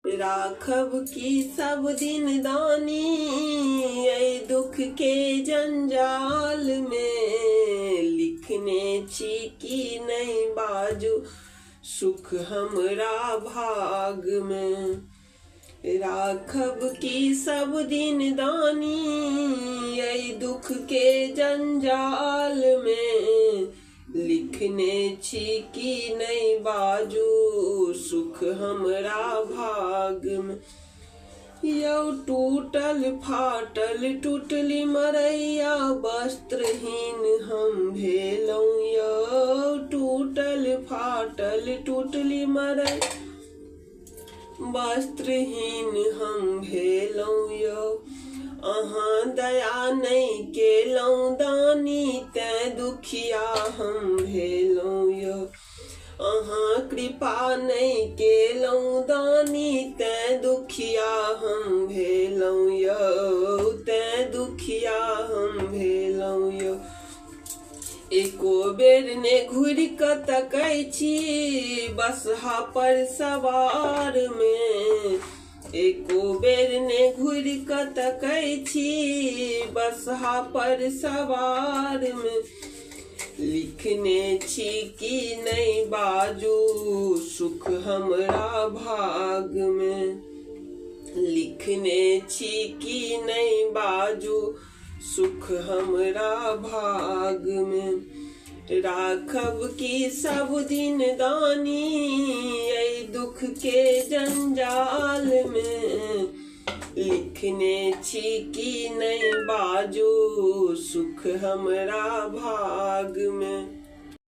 राखब की सब दिन दानी ऐ दुख के जंजाल में। लिखने छी की नहीं बाजू सुख हमरा भाग में। राखब की सब दिन दानी ऐ दुख के जंजाल में। लिखने छी की नहीं बाजू सुख हमरा भाग में। यौ टूटल फाटल टूटली मरैया वस्त्रहीन हम भेलौं। यौ टूटल फाटल टूटली मरैया वस्त्रहीन हम भेलौं। यौ अहाँ दया नहीं केलौं दानी तैं दुखिया हम भेलौं। यौ अहाँ कृपा नहीं केलौं दानी तैं दुखिया हम भेलौं। यौ तैं दुखिया हम भेलौं। यौ एको बेर ने घुरि कऽ तकै छी बसहा पर सवार में। एको बेर ने घुरि कऽ तकै छी बसहा पर सवार में। लिखने छी की नहीं बाजू सुख हमरा भाग में। लिखने छी की नहीं बाजू सुख हमरा भाग में। राखब की सब दिन दानी ऐ दुख के जंजाल में। लिखने छी की नहीं बाजू सुख हमरा भाग में।